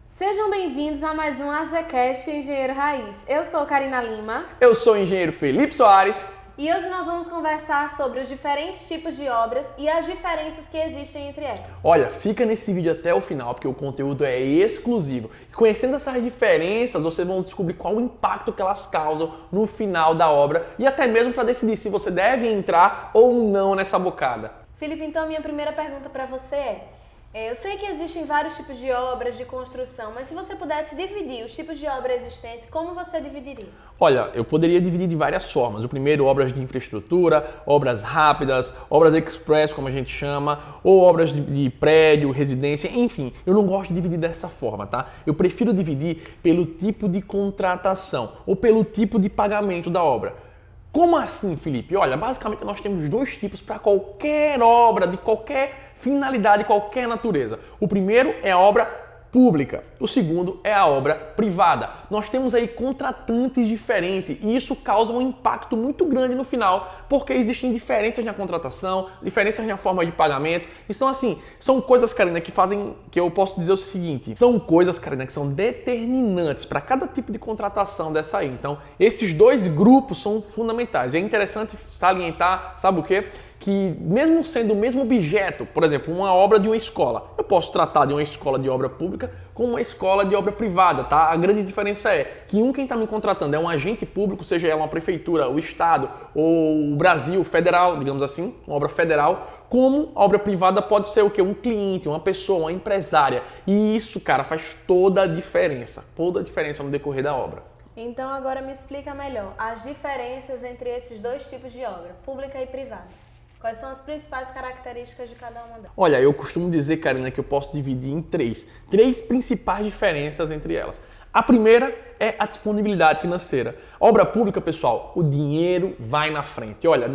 Sejam bem-vindos a mais um AZCast Engenheiro Raiz. Eu sou Karina Lima. Eu sou o engenheiro Felipe Soares. E hoje nós vamos conversar sobre os diferentes tipos de obras e as diferenças que existem entre elas. Olha, fica nesse vídeo até o final, porque o conteúdo é exclusivo. E conhecendo essas diferenças, vocês vão descobrir qual o impacto que elas causam no final da obra e até mesmo para decidir se você deve entrar ou não nessa bocada. Felipe, então minha primeira pergunta para você eu sei que existem vários tipos de obras de construção, mas se você pudesse dividir os tipos de obra existentes, como você dividiria? Olha, eu poderia dividir de várias formas. O primeiro, obras de infraestrutura, obras rápidas, obras express, como a gente chama, ou obras de prédio, residência, enfim. Eu não gosto de dividir dessa forma, tá? Eu prefiro dividir pelo tipo de contratação ou pelo tipo de pagamento da obra. Como assim, Felipe? Olha, basicamente nós temos dois tipos para qualquer obra, de qualquer finalidade, qualquer natureza. O primeiro é a obra pública, o segundo é a obra privada. Nós temos aí contratantes diferentes e isso causa um impacto muito grande no final, porque existem diferenças na contratação, diferenças na forma de pagamento. Então, assim, são coisas, Karina, que fazem, que eu posso dizer o seguinte, são coisas, Karina, que são determinantes para cada tipo de contratação dessa aí. Então, esses dois grupos são fundamentais. É interessante salientar, sabe o quê? Que mesmo sendo o mesmo objeto, por exemplo, uma obra de uma escola, eu posso tratar de uma escola de obra pública como uma escola de obra privada, tá? A grande diferença é que quem está me contratando é um agente público, seja ela uma prefeitura, o estado ou o Brasil federal, digamos assim, uma obra federal, como a obra privada pode ser o quê? Um cliente, uma pessoa, uma empresária. E isso, cara, faz toda a diferença no decorrer da obra. Então agora me explica melhor as diferenças entre esses dois tipos de obra, pública e privada. Quais são as principais características de cada uma delas? Olha, eu costumo dizer, Karina, que eu posso dividir em três principais diferenças entre elas. A primeira é a disponibilidade financeira. Obra pública, pessoal, o dinheiro vai na frente. Olha,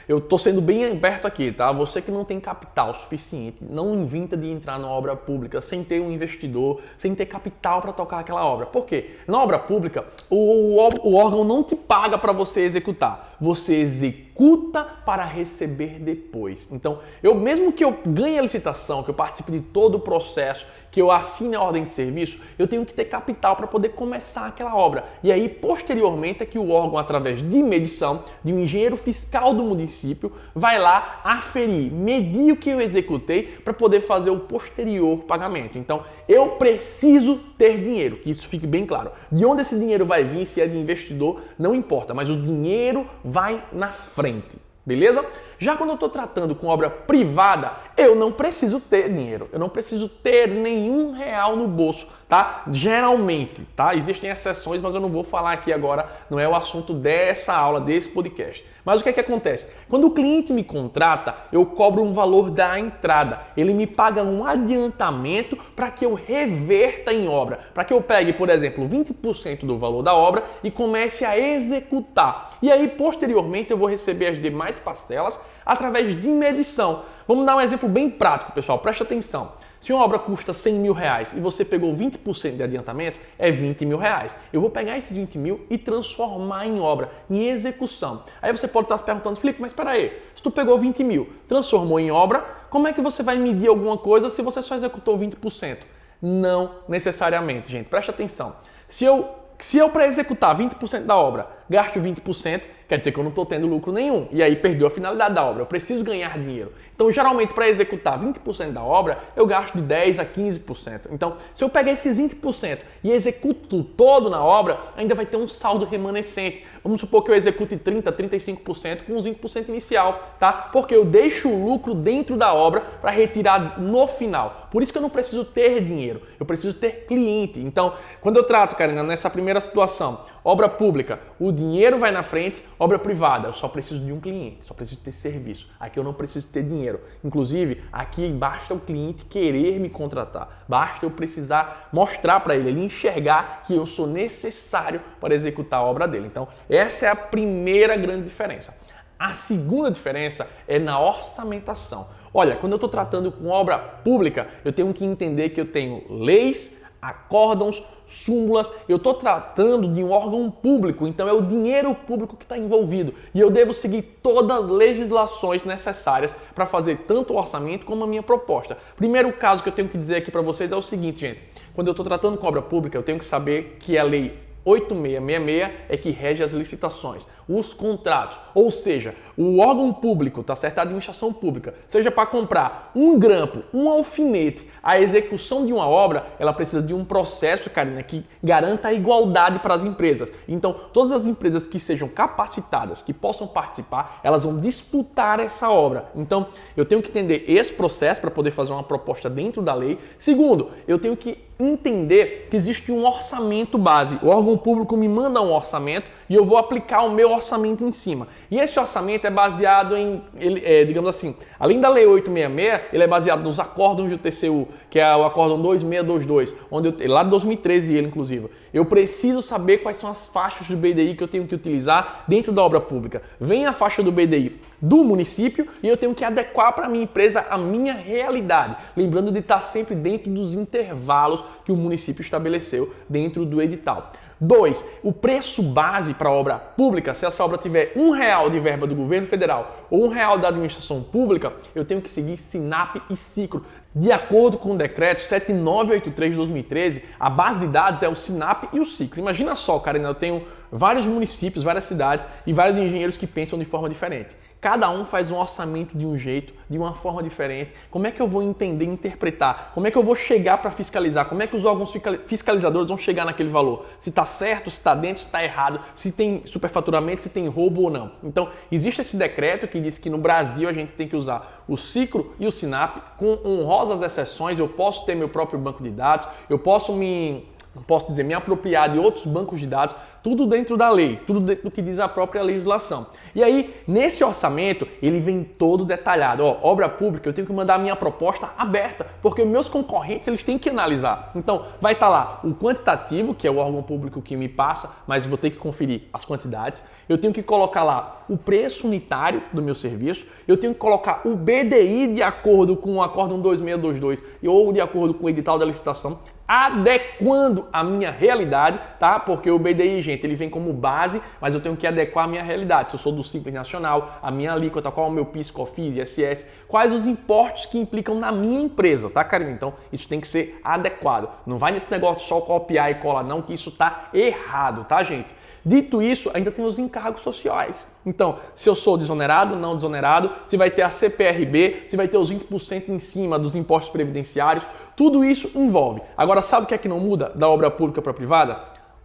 eu estou sendo bem aberto aqui, tá? Você que não tem capital suficiente, não inventa de entrar na obra pública sem ter um investidor, sem ter capital para tocar aquela obra. Por quê? Na obra pública, o órgão não te paga para você executar. Você executa para receber depois. Então, mesmo que eu ganhe a licitação, que eu participe de todo o processo, que eu assine a ordem de serviço, eu tenho que ter capital para poder começar aquela obra. E aí, posteriormente, é que o órgão, através de medição, de um engenheiro fiscal do município, vai lá aferir, medir o que eu executei para poder fazer o posterior pagamento. Então, eu preciso ter dinheiro, que isso fique bem claro. De onde esse dinheiro vai vir, se é de investidor, não importa, mas o dinheiro vai na frente. Beleza? Já quando eu estou tratando com obra privada, eu não preciso ter dinheiro, eu não preciso ter nenhum real no bolso, tá? Geralmente, tá? Existem exceções, mas eu não vou falar aqui agora, não é o assunto dessa aula, desse podcast. Mas o que é que acontece? Quando o cliente me contrata, eu cobro um valor da entrada. Ele me paga um adiantamento para que eu reverta em obra, para que eu pegue, por exemplo, 20% do valor da obra e comece a executar. E aí, posteriormente, eu vou receber as demais parcelas através de medição. Vamos dar um exemplo bem prático, pessoal. Presta atenção. Se uma obra custa 100 mil reais e você pegou 20% de adiantamento, é 20 mil reais. Eu vou pegar esses 20 mil e transformar em obra, em execução. Aí você pode estar se perguntando, Felipe, mas espera aí, se tu pegou 20 mil, transformou em obra, como é que você vai medir alguma coisa se você só executou 20%? Não necessariamente, gente. Presta atenção. Se eu para executar 20% da obra, gasto 20%, quer dizer que eu não estou tendo lucro nenhum. E aí perdeu a finalidade da obra. Eu preciso ganhar dinheiro. Então, geralmente, para executar 20% da obra, eu gasto de 10% a 15%. Então, se eu pegar esses 20% e executo todo na obra, ainda vai ter um saldo remanescente. Vamos supor que eu execute 30%, 35% com os 20% inicial, tá? Porque eu deixo o lucro dentro da obra para retirar no final. Por isso que eu não preciso ter dinheiro. Eu preciso ter cliente. Então, quando eu trato, Karina, nessa primeira situação, obra pública, o dinheiro vai na frente. Obra privada, eu só preciso de um cliente, só preciso ter serviço. Aqui eu não preciso ter dinheiro. Inclusive, aqui basta o cliente querer me contratar. Basta eu precisar mostrar para ele enxergar que eu sou necessário para executar a obra dele. Então, essa é a primeira grande diferença. A segunda diferença é na orçamentação. Olha, quando eu estou tratando com obra pública, eu tenho que entender que eu tenho leis, acórdãos, súmulas. Eu estou tratando de um órgão público, então é o dinheiro público que está envolvido. E eu devo seguir todas as legislações necessárias para fazer tanto o orçamento como a minha proposta. Primeiro caso que eu tenho que dizer aqui para vocês é o seguinte, gente. Quando eu estou tratando com obra pública, eu tenho que saber que a lei 8666 é que rege as licitações, os contratos, ou seja, o órgão público, tá certo? A administração pública, seja para comprar um grampo, um alfinete, a execução de uma obra, ela precisa de um processo, Karina, que garanta a igualdade para as empresas. Então, todas as empresas que sejam capacitadas, que possam participar, elas vão disputar essa obra. Então, eu tenho que entender esse processo para poder fazer uma proposta dentro da lei. Segundo, eu tenho que entender que existe um orçamento base. O órgão público me manda um orçamento e eu vou aplicar o meu orçamento em cima. E esse orçamento é baseado em, digamos assim, além da Lei 866, ele é baseado nos acórdãos do TCU, que é o acórdão 2622, lá de 2013 ele, inclusive. Eu preciso saber quais são as faixas do BDI que eu tenho que utilizar dentro da obra pública. Vem a faixa do BDI do município e eu tenho que adequar para a minha empresa a minha realidade. Lembrando de estar sempre dentro dos intervalos que o município estabeleceu dentro do edital. 2. O preço base para a obra pública, se essa obra tiver R$1 de verba do governo federal ou R$1 da administração pública, eu tenho que seguir SINAP e Sicro. De acordo com o decreto 7983 de 2013, a base de dados é o SINAP e o Sicro. Imagina só, Karina, eu tenho vários municípios, várias cidades e vários engenheiros que pensam de forma diferente. Cada um faz um orçamento de um jeito, de uma forma diferente. Como é que eu vou entender, interpretar? Como é que eu vou chegar para fiscalizar? Como é que os órgãos fiscalizadores vão chegar naquele valor? Se está certo, se está dentro, se está errado, se tem superfaturamento, se tem roubo ou não. Então, existe esse decreto que diz que no Brasil a gente tem que usar o Sicro e o SINAP. Com honrosas exceções, eu posso ter meu próprio banco de dados, eu posso me apropriar de outros bancos de dados, tudo dentro da lei, tudo dentro do que diz a própria legislação. E aí, nesse orçamento, ele vem todo detalhado. Obra pública, eu tenho que mandar a minha proposta aberta, porque meus concorrentes eles têm que analisar. Então, vai estar lá o quantitativo, que é o órgão público que me passa, mas eu vou ter que conferir as quantidades. Eu tenho que colocar lá o preço unitário do meu serviço. Eu tenho que colocar o BDI de acordo com o acórdão 2622 ou de acordo com o edital da licitação, adequando a minha realidade, tá? Porque o BDI, gente, ele vem como base, mas eu tenho que adequar a minha realidade. Se eu sou do Simples Nacional, a minha alíquota, qual é o meu PIS, COFINS, ISS, quais os impostos que implicam na minha empresa, tá, Karina? Então, isso tem que ser adequado. Não vai nesse negócio de só copiar e colar, não, que isso tá errado, tá, gente? Dito isso, ainda tem os encargos sociais. Então, se eu sou desonerado, não desonerado, se vai ter a CPRB, se vai ter os 20% em cima dos impostos previdenciários, tudo isso envolve. Agora, sabe o que é que não muda da obra pública para a privada?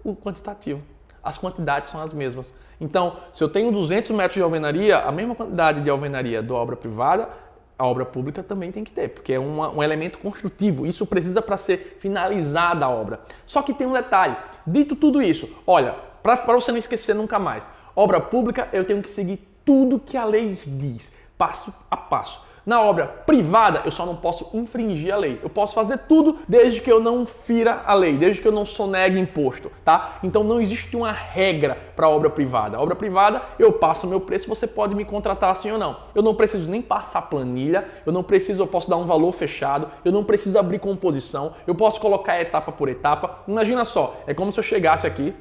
O quantitativo. As quantidades são as mesmas. Então, se eu tenho 200 metros de alvenaria, a mesma quantidade de alvenaria da obra privada, a obra pública também tem que ter, porque é um elemento construtivo. Isso precisa para ser finalizada a obra. Só que tem um detalhe. Dito tudo isso, olha, para você não esquecer nunca mais, obra pública eu tenho que seguir tudo que a lei diz, passo a passo. Na obra privada eu só não posso infringir a lei. Eu posso fazer tudo desde que eu não fira a lei, desde que eu não sonegue imposto, tá? Então não existe uma regra para a obra privada. A obra privada eu passo o meu preço, você pode me contratar assim ou não. Eu não preciso nem passar planilha, eu posso dar um valor fechado, eu não preciso abrir composição, eu posso colocar etapa por etapa. Imagina só, é como se eu chegasse aqui,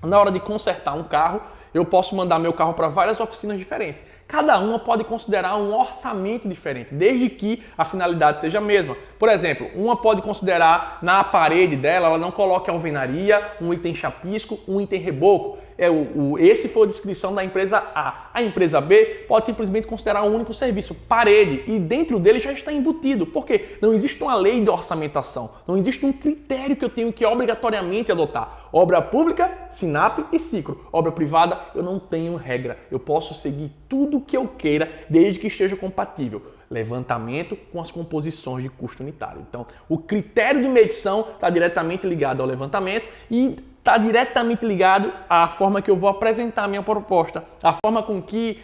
na hora de consertar um carro, eu posso mandar meu carro para várias oficinas diferentes. Cada uma pode considerar um orçamento diferente, desde que a finalidade seja a mesma. Por exemplo, uma pode considerar na parede dela, ela não coloque alvenaria, um item chapisco, um item reboco. Esse foi a descrição da empresa A. A empresa B pode simplesmente considerar um único serviço, parede, e dentro dele já está embutido. Por quê? Não existe uma lei de orçamentação, não existe um critério que eu tenho que obrigatoriamente adotar. Obra pública, SINAP e Sicro. Obra privada, eu não tenho regra. Eu posso seguir tudo o que eu queira, desde que esteja compatível. Levantamento com as composições de custo unitário. Então, o critério de medição está diretamente ligado ao levantamento e está diretamente ligado à forma que eu vou apresentar a minha proposta, a forma com que,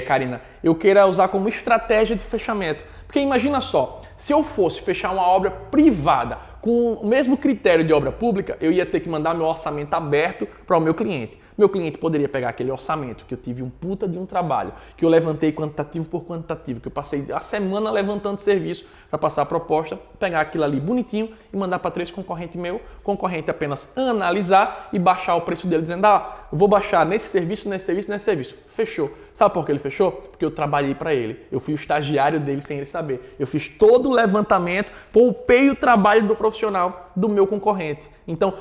Karina, eu queira usar como estratégia de fechamento. Porque imagina só, se eu fosse fechar uma obra privada com o mesmo critério de obra pública, eu ia ter que mandar meu orçamento aberto para o meu cliente. Meu cliente poderia pegar aquele orçamento que eu tive um puta de um trabalho, que eu levantei quantitativo por quantitativo, que eu passei a semana levantando serviço para passar a proposta, pegar aquilo ali bonitinho e mandar para 3 concorrentes meu, concorrente apenas analisar e baixar o preço dele, dizendo, eu vou baixar nesse serviço, nesse serviço, nesse serviço. Fechou. Sabe por que ele fechou? Porque eu trabalhei para ele. Eu fui o estagiário dele sem ele saber. Eu fiz todo o levantamento, poupei o trabalho do profissional do meu concorrente. Então,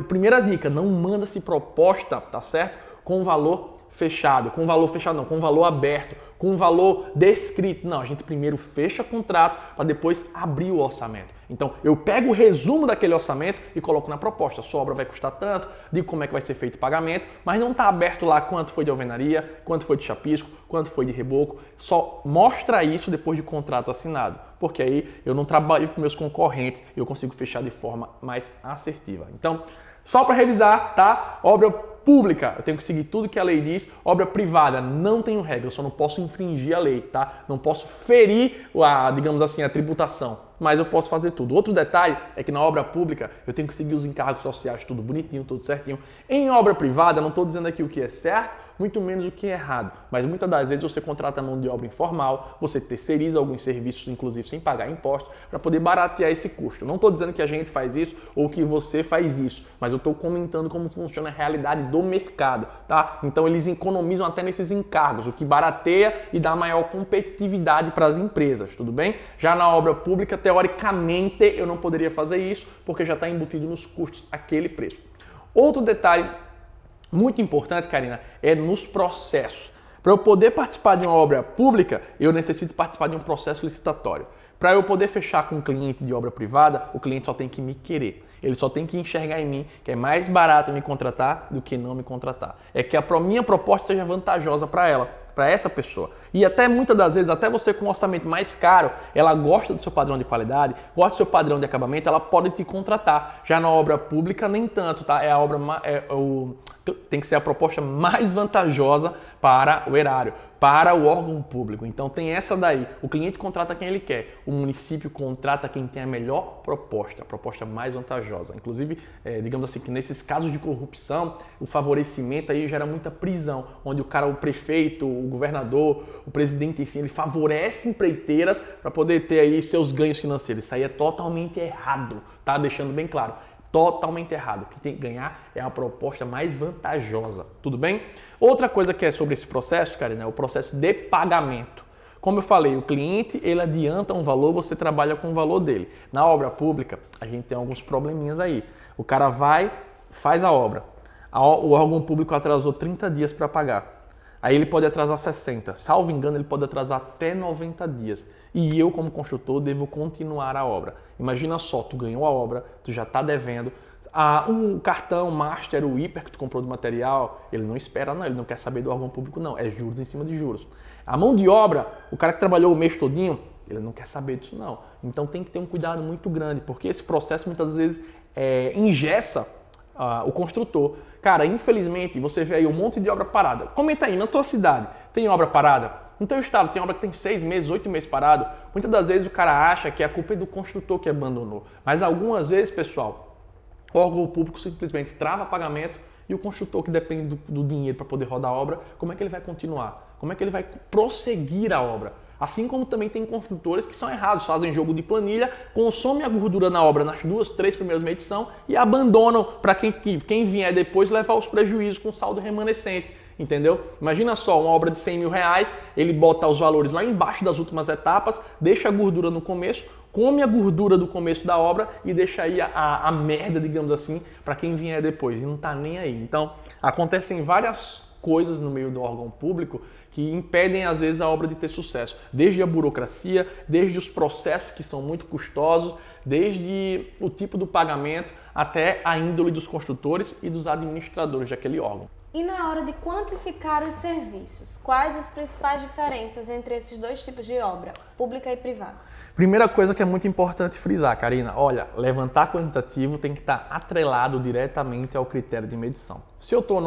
primeira dica, não manda-se proposta, tá certo? Com valor fechado, com valor aberto, com valor descrito. Não, a gente primeiro fecha contrato para depois abrir o orçamento. Então, eu pego o resumo daquele orçamento e coloco na proposta. Sua obra vai custar tanto, digo como é que vai ser feito o pagamento, mas não está aberto lá quanto foi de alvenaria, quanto foi de chapisco, quanto foi de reboco. Só mostra isso depois de contrato assinado, porque aí eu não trabalho com meus concorrentes e eu consigo fechar de forma mais assertiva. Então, só para revisar, tá? Obra pública, eu tenho que seguir tudo que a lei diz. Obra privada, não tenho regra, eu só não posso infringir a lei, tá? Não posso ferir, digamos assim, a tributação, mas eu posso fazer tudo. Outro detalhe é que na obra pública eu tenho que seguir os encargos sociais, tudo bonitinho, tudo certinho. Em obra privada, não estou dizendo aqui o que é certo, muito menos o que é errado, mas muitas das vezes você contrata mão de obra informal, você terceiriza alguns serviços, inclusive sem pagar impostos, para poder baratear esse custo. Não estou dizendo que a gente faz isso ou que você faz isso, mas eu estou comentando como funciona a realidade do mercado, tá? Então eles economizam até nesses encargos, o que barateia e dá maior competitividade para as empresas, tudo bem? Já na obra pública, teoricamente, eu não poderia fazer isso, porque já está embutido nos custos aquele preço. Outro detalhe muito importante, Karina, é nos processos. Para eu poder participar de uma obra pública, eu necessito participar de um processo licitatório. Para eu poder fechar com um cliente de obra privada, o cliente só tem que me querer. Ele só tem que enxergar em mim que é mais barato me contratar do que não me contratar. É que a minha proposta seja vantajosa para ela, para essa pessoa. E até muitas das vezes, até você com um orçamento mais caro, ela gosta do seu padrão de qualidade, gosta do seu padrão de acabamento, ela pode te contratar. Já na obra pública, nem tanto, tá? Tem que ser a proposta mais vantajosa para o erário, para o órgão público. Então tem essa daí. O cliente contrata quem ele quer, o município contrata quem tem a melhor proposta, a proposta mais vantajosa. Inclusive, digamos assim, que nesses casos de corrupção, o favorecimento aí gera muita prisão, onde o prefeito, o governador, o presidente, enfim, ele favorece empreiteiras para poder ter aí seus ganhos financeiros. Isso aí é totalmente errado, tá? Deixando bem claro. Totalmente errado. O que tem que ganhar é a proposta mais vantajosa. Tudo bem? Outra coisa que é sobre esse processo, Karina, é o processo de pagamento. Como eu falei, o cliente ele adianta um valor, você trabalha com o valor dele. Na obra pública, a gente tem alguns probleminhas aí. O cara vai, faz a obra. O órgão público atrasou 30 dias para pagar. Aí ele pode atrasar 60. Salvo engano, ele pode atrasar até 90 dias. E eu, como construtor, devo continuar a obra. Imagina só, tu ganhou a obra, tu já está devendo. O cartão, o master, o hiper que tu comprou do material, ele não espera não, ele não quer saber do órgão público não. É juros em cima de juros. A mão de obra, o cara que trabalhou o mês todinho, ele não quer saber disso não. Então tem que ter um cuidado muito grande, porque esse processo muitas vezes engessa o construtor. Cara, infelizmente, você vê aí um monte de obra parada. Comenta aí, na tua cidade, tem obra parada? No teu estado, tem obra que tem 6 meses, 8 meses parado? Muitas das vezes o cara acha que a culpa é do construtor que abandonou. Mas algumas vezes, pessoal, o órgão público simplesmente trava pagamento e o construtor que depende do dinheiro para poder rodar a obra, como é que ele vai continuar? Como é que ele vai prosseguir a obra? Assim como também tem construtores que são errados, fazem jogo de planilha, consomem a gordura na obra nas 2, 3 primeiras medições e abandonam para quem vier depois levar os prejuízos com saldo remanescente. Entendeu? Imagina só, uma obra de 100 mil reais, ele bota os valores lá embaixo das últimas etapas, deixa a gordura no começo, come a gordura do começo da obra e deixa aí a merda, digamos assim, para quem vier depois. E não tá nem aí. Então, acontecem várias coisas no meio do órgão público que impedem, às vezes, a obra de ter sucesso. Desde a burocracia, desde os processos que são muito custosos, desde o tipo do pagamento, até a índole dos construtores e dos administradores daquele órgão. E na hora de quantificar os serviços, quais as principais diferenças entre esses dois tipos de obra, pública e privada? Primeira coisa que é muito importante frisar, Karina, olha, levantar quantitativo tem que estar atrelado diretamente ao critério de medição. Se eu estou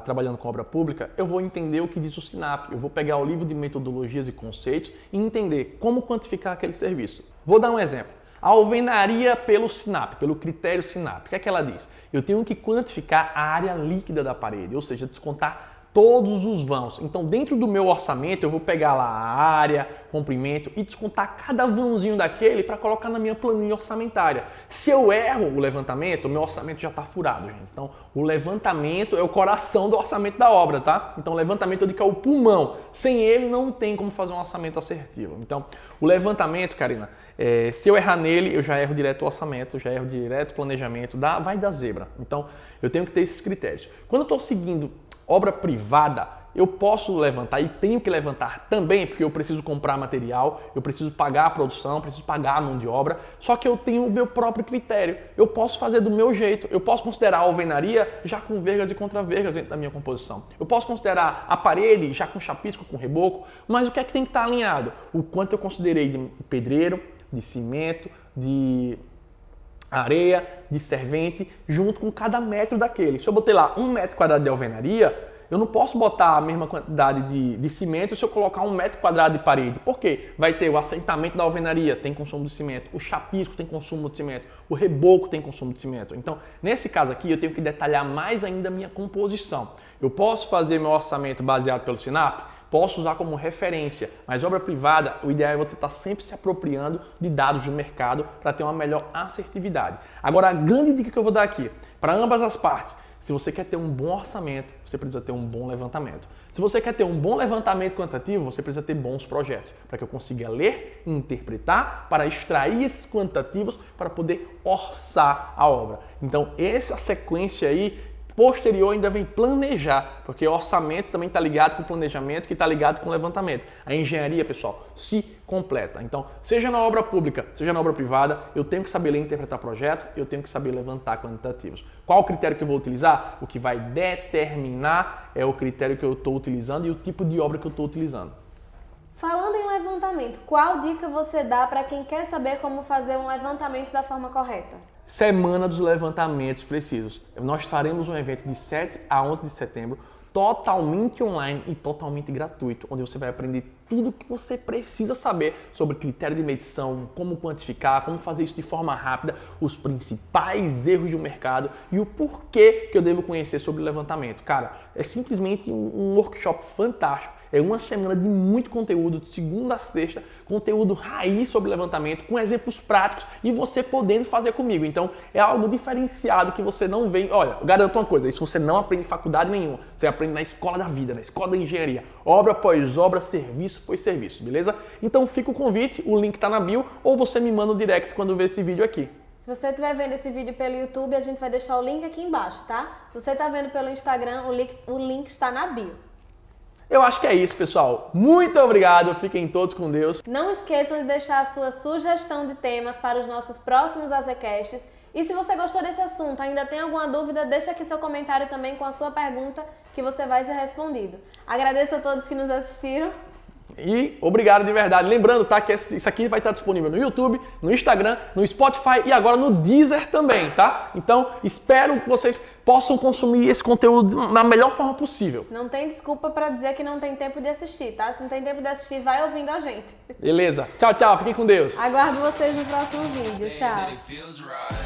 trabalhando com obra pública, eu vou entender o que diz o SINAP, eu vou pegar o livro de metodologias e conceitos e entender como quantificar aquele serviço. Vou dar um exemplo. A alvenaria pelo SINAP, pelo critério SINAP, o que é que ela diz? Eu tenho que quantificar a área líquida da parede, ou seja, descontar todos os vãos. Então, dentro do meu orçamento, eu vou pegar lá a área, comprimento e descontar cada vãozinho daquele para colocar na minha planilha orçamentária. Se eu erro o levantamento, o meu orçamento já está furado, gente. Então, o levantamento é o coração do orçamento da obra, tá? Então, o levantamento eu digo que é o pulmão. Sem ele, não tem como fazer um orçamento assertivo. Então, o levantamento, Karina, se eu errar nele, eu já erro direto o orçamento, já erro direto o planejamento, vai dar zebra. Então, eu tenho que ter esses critérios. Quando eu estou seguindo obra privada, eu posso levantar e tenho que levantar também, porque eu preciso comprar material, eu preciso pagar a produção, preciso pagar a mão de obra, só que eu tenho o meu próprio critério. Eu posso fazer do meu jeito, eu posso considerar a alvenaria já com vergas e contravergas dentro da minha composição. Eu posso considerar a parede já com chapisco, com reboco, mas o que é que tem que estar alinhado? O quanto eu considerei de pedreiro, de cimento, de areia, de servente, junto com cada metro daquele. Se eu botei lá 1 metro quadrado de alvenaria, eu não posso botar a mesma quantidade de cimento se eu colocar 1 metro quadrado de parede. Por quê? Vai ter o assentamento da alvenaria, tem consumo de cimento. O chapisco tem consumo de cimento. O reboco tem consumo de cimento. Então, nesse caso aqui, eu tenho que detalhar mais ainda a minha composição. Eu posso fazer meu orçamento baseado pelo Sinap? Posso usar como referência, mas obra privada, o ideal é você estar sempre se apropriando de dados do mercado para ter uma melhor assertividade. Agora, a grande dica que eu vou dar aqui, para ambas as partes, se você quer ter um bom orçamento, você precisa ter um bom levantamento. Se você quer ter um bom levantamento quantitativo, você precisa ter bons projetos, para que eu consiga ler e interpretar, para extrair esses quantitativos, para poder orçar a obra. Então, essa sequência aí, posterior ainda vem planejar, porque o orçamento também está ligado com o planejamento, que está ligado com o levantamento. A engenharia, pessoal, se completa. Então, seja na obra pública, seja na obra privada, eu tenho que saber ler e interpretar projeto, eu tenho que saber levantar quantitativos. Qual o critério que eu vou utilizar? O que vai determinar é o critério que eu estou utilizando e o tipo de obra que eu estou utilizando. Falando em levantamento, qual dica você dá para quem quer saber como fazer um levantamento da forma correta? Semana dos levantamentos precisos. Nós faremos um evento de 7 a 11 de setembro, totalmente online e totalmente gratuito, onde você vai aprender tudo o que você precisa saber sobre critério de medição, como quantificar, como fazer isso de forma rápida, os principais erros do mercado e o porquê que eu devo conhecer sobre o levantamento. Cara, é simplesmente um workshop fantástico. É uma semana de muito conteúdo, de segunda a sexta, conteúdo raiz sobre levantamento, com exemplos práticos e você podendo fazer comigo. Então, é algo diferenciado que você não vê. Olha, eu garanto uma coisa, isso você não aprende em faculdade nenhuma. Você aprende na escola da vida, na escola da engenharia. Obra após obra, serviço após serviço, beleza? Então, fica o convite, o link tá na bio, ou você me manda um direct quando ver esse vídeo aqui. Se você estiver vendo esse vídeo pelo YouTube, a gente vai deixar o link aqui embaixo, tá? Se você está vendo pelo Instagram, o link está na bio. Eu acho que é isso, pessoal. Muito obrigado. Fiquem todos com Deus. Não esqueçam de deixar a sua sugestão de temas para os nossos próximos AZCasts. E se você gostou desse assunto, ainda tem alguma dúvida, deixa aqui seu comentário também com a sua pergunta que você vai ser respondido. Agradeço a todos que nos assistiram. E obrigado de verdade. Lembrando, tá, que isso aqui vai estar disponível no YouTube, no Instagram, no Spotify e agora no Deezer também, tá? Então, espero que vocês possam consumir esse conteúdo da melhor forma possível. Não tem desculpa para dizer que não tem tempo de assistir, tá? Se não tem tempo de assistir, vai ouvindo a gente. Beleza. Tchau, tchau. Fiquem com Deus. Aguardo vocês no próximo vídeo. Tchau.